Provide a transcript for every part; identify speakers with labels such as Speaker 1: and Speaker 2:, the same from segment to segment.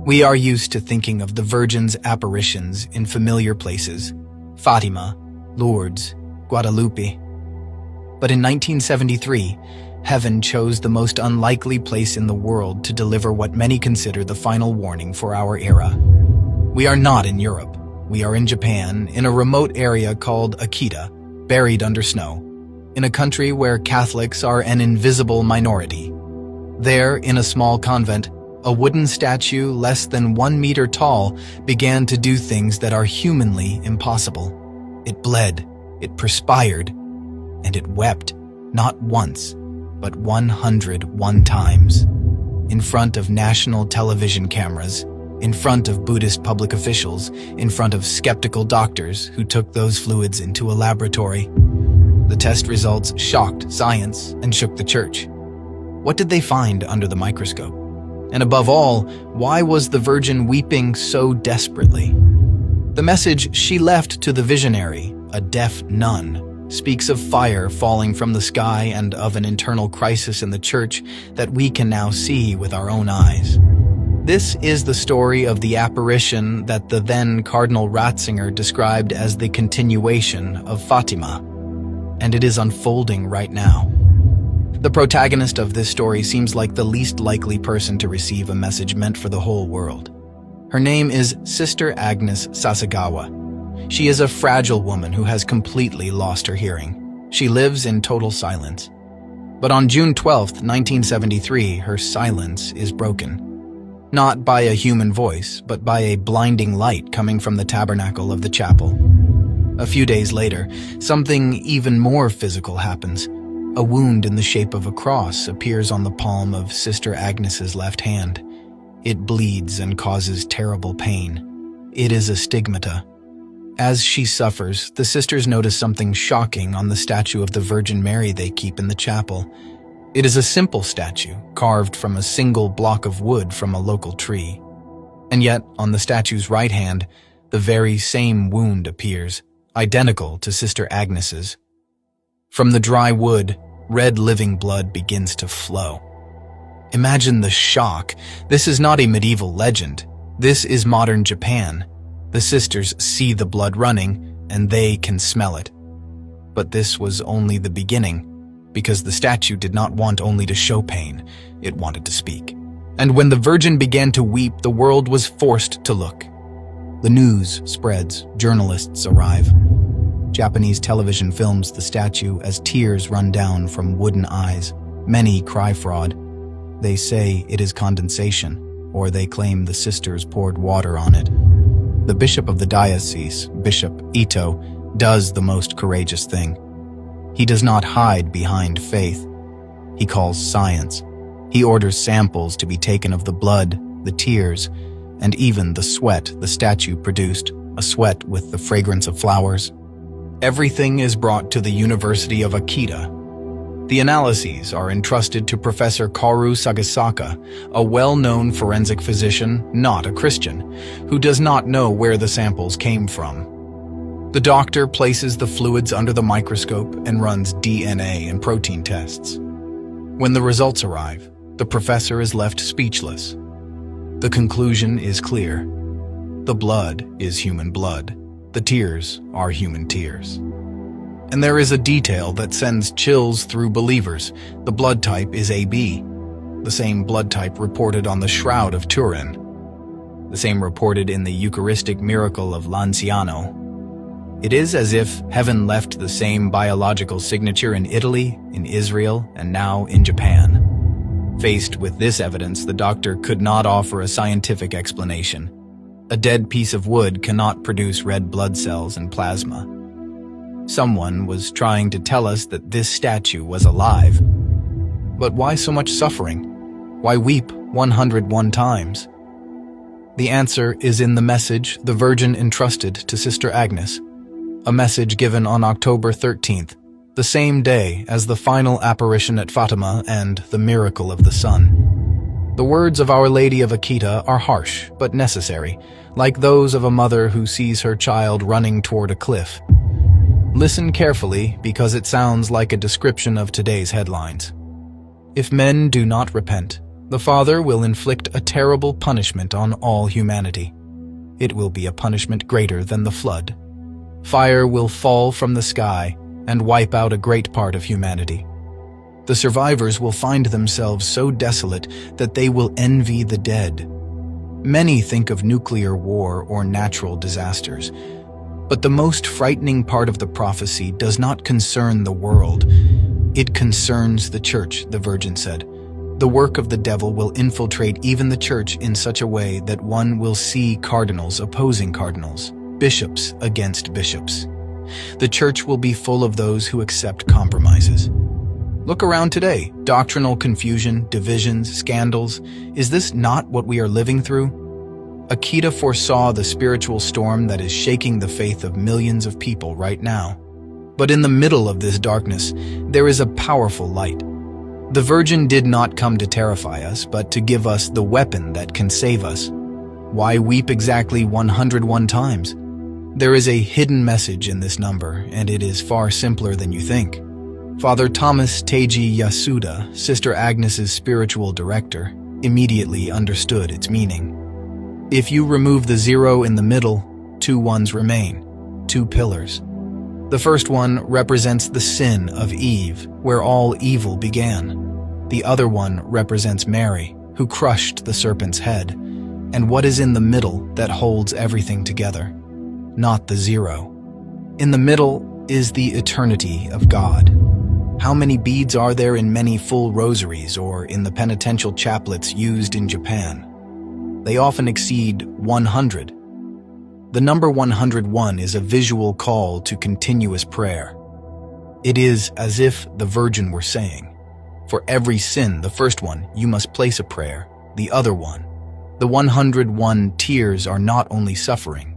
Speaker 1: We are used to thinking of the Virgin's apparitions in familiar places: Fatima, Lourdes, Guadalupe. But in 1973, heaven chose the most unlikely place in the world to deliver what many consider the final warning for our era. We are not in Europe. We are in Japan, in a remote area called Akita, buried under snow, in a country where Catholics are an invisible minority. There, in a small convent, a wooden statue less than 1 meter tall began to do things that are humanly impossible. It bled, it perspired, and it wept, not once, but 101 times. In front of national television cameras, in front of Buddhist public officials, in front of skeptical doctors who took those fluids into a laboratory. The test results shocked science and shook the church. What did they find under the microscope? And above all, why was the Virgin weeping so desperately? The message she left to the visionary, a deaf nun, speaks of fire falling from the sky and of an internal crisis in the church that we can now see with our own eyes. This is the story of the apparition that the then Cardinal Ratzinger described as the continuation of Fatima, and it is unfolding right now. The protagonist of this story seems like the least likely person to receive a message meant for the whole world. Her name is Sister Agnes Sasagawa. She is a fragile woman who has completely lost her hearing. She lives in total silence. But on June 12, 1973, her silence is broken. Not by a human voice, but by a blinding light coming from the tabernacle of the chapel. A few days later, something even more physical happens. A wound in the shape of a cross appears on the palm of Sister Agnes's left hand. It bleeds and causes terrible pain. It is a stigmata. As she suffers, the sisters notice something shocking on the statue of the Virgin Mary they keep in the chapel. It is a simple statue, carved from a single block of wood from a local tree. And yet, on the statue's right hand, the very same wound appears, identical to Sister Agnes's. From the dry wood, red living blood begins to flow. Imagine the shock. This is not a medieval legend. This is modern Japan. The sisters see the blood running, and they can smell it. But this was only the beginning, because the statue did not want only to show pain, it wanted to speak. And when the Virgin began to weep, the world was forced to look. The news spreads, journalists arrive. Japanese television films the statue as tears run down from wooden eyes. Many cry fraud. They say it is condensation, or they claim the sisters poured water on it. The bishop of the diocese, Bishop Ito, does the most courageous thing. He does not hide behind faith. He calls science. He orders samples to be taken of the blood, the tears, and even the sweat the statue produced, a sweat with the fragrance of flowers. Everything is brought to the University of Akita. The analyses are entrusted to Professor Kaoru Sagasaka, a well-known forensic physician, not a Christian, who does not know where the samples came from. The doctor places the fluids under the microscope and runs DNA and protein tests. When the results arrive, the professor is left speechless. The conclusion is clear. The blood is human blood. The tears are human tears. And there is a detail that sends chills through believers. The blood type is AB, the same blood type reported on the Shroud of Turin, the same reported in the Eucharistic miracle of Lanciano. It is as if heaven left the same biological signature in Italy, in Israel, and now in Japan. Faced with this evidence, the doctor could not offer a scientific explanation. A dead piece of wood cannot produce red blood cells and plasma. Someone was trying to tell us that this statue was alive. But why so much suffering? Why weep 101 times? The answer is in the message the Virgin entrusted to Sister Agnes, a message given on October 13th, the same day as the final apparition at Fatima and the miracle of the sun. The words of Our Lady of Akita are harsh but necessary, like those of a mother who sees her child running toward a cliff. Listen carefully, because it sounds like a description of today's headlines. If men do not repent, The Father will inflict a terrible punishment on all humanity. It will be a punishment greater than the flood. Fire will fall from the sky and wipe out a great part of humanity. The survivors will find themselves so desolate that they will envy the dead. Many think of nuclear war or natural disasters, but the most frightening part of the prophecy does not concern the world. It concerns the church, the Virgin said. The work of the devil will infiltrate even the church in such a way that one will see cardinals opposing cardinals, bishops against bishops. The church will be full of those who accept compromises. Look around today. Doctrinal confusion, divisions, scandals. Is this not what we are living through? Akita foresaw the spiritual storm that is shaking the faith of millions of people right now. But in the middle of this darkness, there is a powerful light. The Virgin did not come to terrify us, but to give us the weapon that can save us. Why weep exactly 101 times? There is a hidden message in this number, and it is far simpler than you think. Father Thomas Teji Yasuda, Sister Agnes's spiritual director, immediately understood its meaning. If you remove the 0 in the middle, 2 ones remain, 2 pillars. The first one represents the sin of Eve, where all evil began. The other one represents Mary, who crushed the serpent's head, and what is in the middle that holds everything together, not the 0. In the middle is the eternity of God. How many beads are there in many full rosaries or in the penitential chaplets used in Japan? They often exceed 100. The number 101 is a visual call to continuous prayer. It is as if the Virgin were saying, for every sin, the first one, you must place a prayer, the other one. The 101 tears are not only suffering,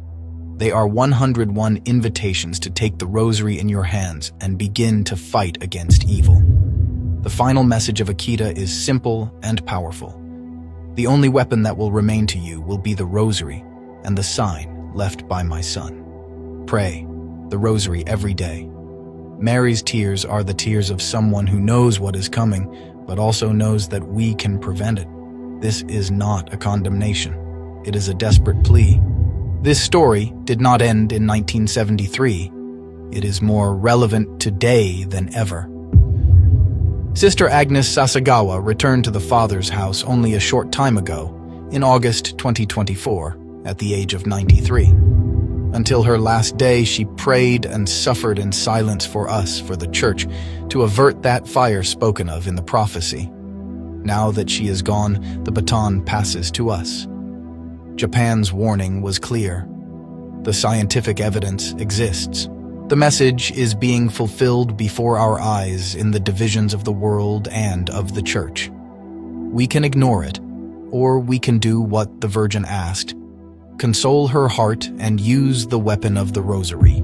Speaker 1: they are 101 invitations to take the rosary in your hands and begin to fight against evil. The final message of Akita is simple and powerful. The only weapon that will remain to you will be the rosary and the sign left by my Son. Pray the rosary every day. Mary's tears are the tears of someone who knows what is coming, but also knows that we can prevent it. This is not a condemnation. It is a desperate plea. This story did not end in 1973. It is more relevant today than ever. Sister Agnes Sasagawa returned to the Father's house only a short time ago, in August 2024, at the age of 93. Until her last day, she prayed and suffered in silence for us, for the Church, to avert that fire spoken of in the prophecy. Now that she is gone, the baton passes to us. Japan's warning was clear. The scientific evidence exists. The message is being fulfilled before our eyes in the divisions of the world and of the Church. We can ignore it, or we can do what the Virgin asked: console her heart and use the weapon of the rosary.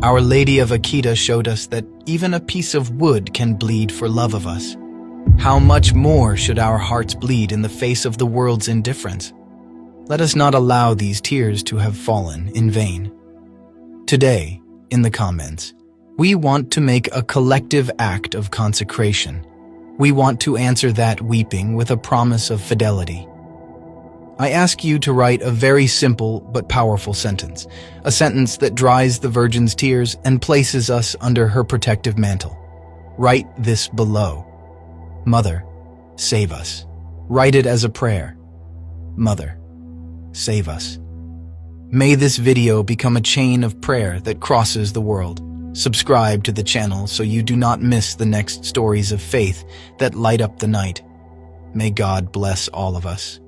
Speaker 1: Our Lady of Akita showed us that even a piece of wood can bleed for love of us. How much more should our hearts bleed in the face of the world's indifference? Let us not allow these tears to have fallen in vain. Today, in the comments, we want to make a collective act of consecration. We want to answer that weeping with a promise of fidelity. I ask you to write a very simple but powerful sentence, a sentence that dries the Virgin's tears and places us under her protective mantle. Write this below. Mother, save us. Write it as a prayer. Mother, save us. May this video become a chain of prayer that crosses the world. Subscribe to the channel so you do not miss the next stories of faith that light up the night. May God bless all of us.